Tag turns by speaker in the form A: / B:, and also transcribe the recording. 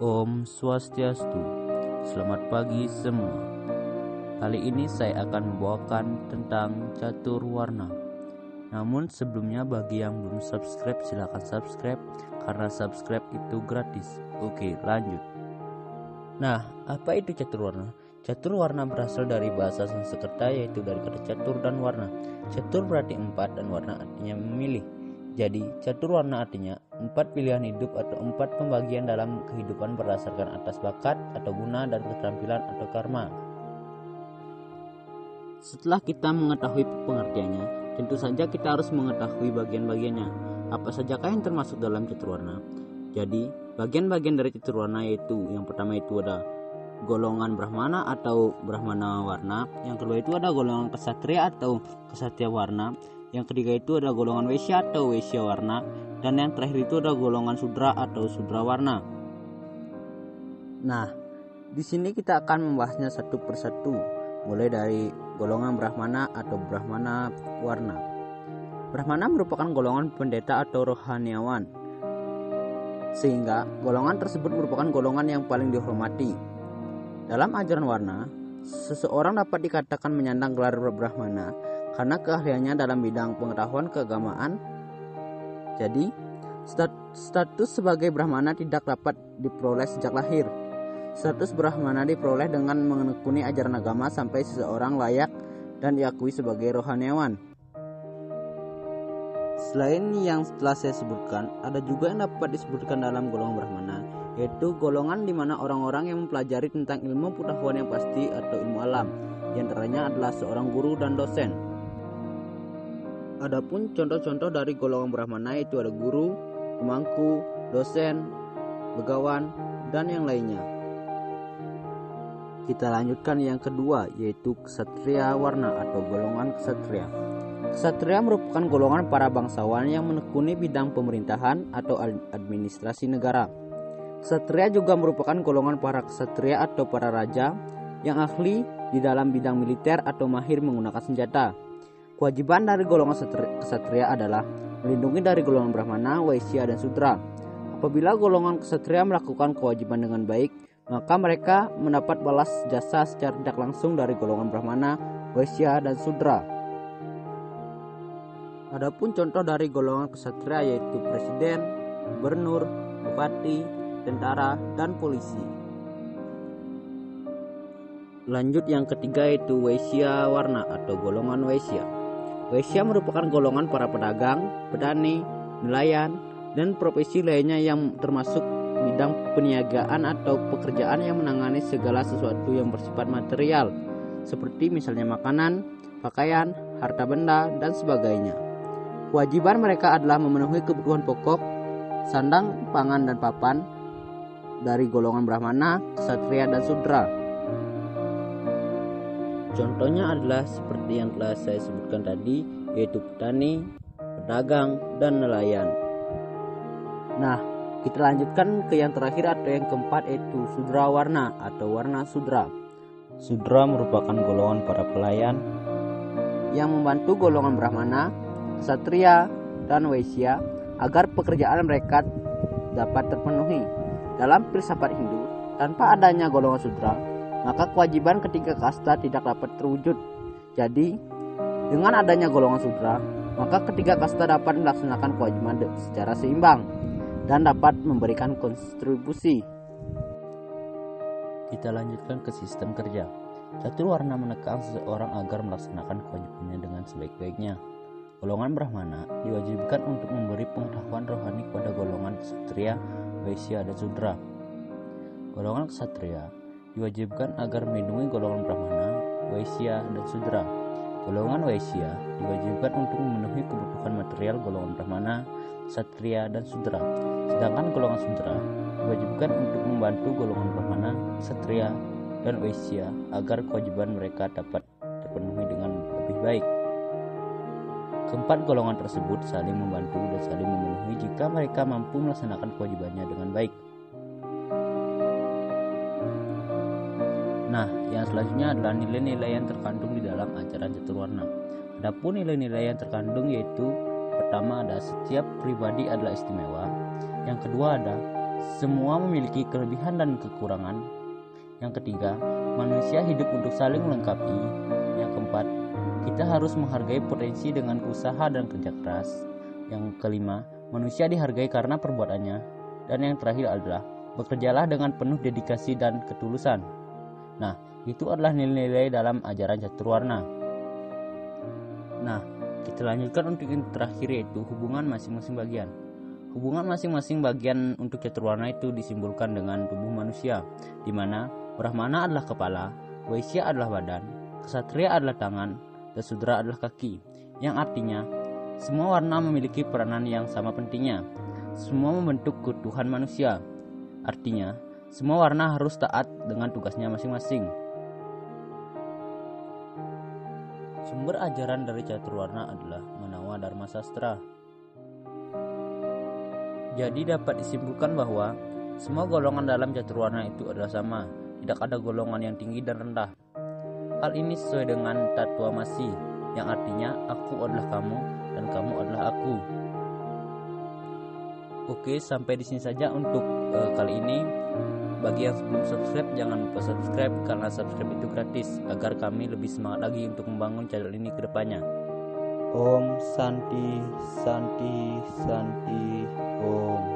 A: Om Swastiastu. Selamat pagi semua. Kali ini saya akan membawakan tentang catur warna. Namun sebelumnya bagi yang belum subscribe silahkan subscribe, karena subscribe itu gratis. Oke, lanjut. Nah, apa itu catur warna? Catur warna berasal dari bahasa Sanskerta, yaitu dari kata catur dan warna. Catur berarti 4 dan warna artinya memilih. Jadi, catur warna artinya 4 pilihan hidup atau 4 pembagian dalam kehidupan berdasarkan atas bakat atau guna dan keterampilan atau karma. Setelah kita mengetahui pengertiannya, tentu saja kita harus mengetahui bagian-bagiannya. Apa sajakah yang termasuk dalam catur warna? Jadi, bagian-bagian dari catur warna yaitu yang pertama itu ada golongan Brahmana atau Brahmana warna, yang kedua itu ada golongan Ksatria atau Ksatria warna, yang ketiga itu ada golongan Waisya atau Waisya warna, dan yang terakhir itu ada golongan Sudra atau Sudra warna. Nah, di sini kita akan membahasnya satu persatu, mulai dari golongan Brahmana atau Brahmana warna. Brahmana merupakan golongan pendeta atau rohaniawan, sehingga golongan tersebut merupakan golongan yang paling dihormati. Dalam ajaran warna, seseorang dapat dikatakan menyandang gelar Brahmana karena keahliannya dalam bidang pengetahuan keagamaan. Jadi, status sebagai Brahmana tidak dapat diperoleh sejak lahir. Status Brahmana diperoleh dengan menekuni ajaran agama sampai seseorang layak dan diakui sebagai rohaniawan. Selain yang telah saya sebutkan, ada juga yang dapat disebutkan dalam golongan Brahmana, yaitu golongan di mana orang-orang yang mempelajari tentang ilmu pengetahuan yang pasti atau ilmu alam, di antaranya adalah seorang guru dan dosen. Adapun contoh-contoh dari golongan Brahmana itu ada guru, pemangku, dosen, begawan, dan yang lainnya. Kita lanjutkan yang kedua, yaitu Ksatria warna atau golongan Ksatria. Ksatria merupakan golongan para bangsawan yang menekuni bidang pemerintahan atau administrasi negara. Ksatria juga merupakan golongan para ksatria atau para raja yang ahli di dalam bidang militer atau mahir menggunakan senjata. Kewajiban dari golongan ksatria adalah melindungi dari golongan Brahmana, Waisya, dan Sudra. Apabila golongan ksatria melakukan kewajiban dengan baik, maka mereka mendapat balas jasa secara tidak langsung dari golongan Brahmana, Waisya, dan Sudra. Adapun contoh dari golongan ksatria yaitu presiden, gubernur, bupati, tentara, dan polisi. Lanjut yang ketiga yaitu Waisya warna atau golongan Waisya. Waisya merupakan golongan para pedagang, petani, nelayan, dan profesi lainnya yang termasuk bidang peniagaan atau pekerjaan yang menangani segala sesuatu yang bersifat material, seperti misalnya makanan, pakaian, harta benda, dan sebagainya. Kewajiban mereka adalah memenuhi kebutuhan pokok, sandang, pangan, dan papan dari golongan Brahmana, Ksatria, dan Sudra. Contohnya adalah seperti yang telah saya sebutkan tadi, yaitu petani, pedagang, dan nelayan. Nah, kita lanjutkan ke yang terakhir atau yang keempat, yaitu Sudra warna atau warna Sudra. Sudra merupakan golongan para pelayan yang membantu golongan Brahmana, Ksatria, dan Waisya agar pekerjaan mereka dapat terpenuhi. Dalam filsafat Hindu, tanpa adanya golongan Sudra, maka kewajiban ketiga kasta tidak dapat terwujud. Jadi, dengan adanya golongan Sudra, maka ketiga kasta dapat melaksanakan kewajiban secara seimbang dan dapat memberikan kontribusi. Kita lanjutkan ke sistem kerja. Catur warna menekan seseorang agar melaksanakan kewajibannya dengan sebaik-baiknya. Golongan Brahmana diwajibkan untuk memberi pengetahuan rohani kepada golongan Ksatria, Waisya, dan Sudra. Golongan Ksatria diwajibkan agar melindungi golongan Brahmana, Waisya, dan Sudra. Golongan Waisya diwajibkan untuk memenuhi kebutuhan material golongan Brahmana, Ksatria, dan Sudra. Sedangkan golongan Sudra diwajibkan untuk membantu golongan Brahmana, Ksatria, dan Waisya agar kewajiban mereka dapat terpenuhi dengan lebih baik. Keempat golongan tersebut saling membantu dan saling memenuhi jika mereka mampu melaksanakan kewajibannya dengan baik. Nah, yang selanjutnya adalah nilai-nilai yang terkandung di dalam ajaran catur warna. Adapun nilai-nilai yang terkandung yaitu pertama ada setiap pribadi adalah istimewa, yang kedua ada Semua memiliki kelebihan dan kekurangan. Yang ketiga, manusia hidup untuk saling melengkapi. Yang keempat, kita harus menghargai potensi dengan usaha dan kerja keras. Yang kelima, manusia dihargai karena perbuatannya. Dan yang terakhir adalah bekerjalah dengan penuh dedikasi dan ketulusan. Nah, itu adalah nilai-nilai dalam ajaran catur warna. Nah, kita lanjutkan untuk yang terakhir, yaitu hubungan masing-masing bagian. Hubungan masing-masing bagian untuk catur warna itu disimbolkan dengan tubuh manusia, di mana Brahmana adalah kepala, Vaishya adalah badan, Ksatria adalah tangan, dan Sudra adalah kaki. Yang artinya, semua warna memiliki peranan yang sama pentingnya. Semua membentuk keutuhan manusia. Artinya, semua warna harus taat dengan tugasnya masing-masing. Sumber ajaran dari catur warna adalah Manawa Dharma Sastra. Jadi dapat disimpulkan bahwa semua golongan dalam catur warna itu adalah sama, tidak ada golongan yang tinggi dan rendah. Hal ini sesuai dengan Tattwa Masi, yang artinya aku adalah kamu dan kamu adalah aku. Oke, sampai di sini saja untuk kali ini. Bagi yang belum subscribe, jangan lupa subscribe karena subscribe itu gratis agar kami lebih semangat lagi untuk membangun channel ini ke depannya. Om Santi Santi Santi Om.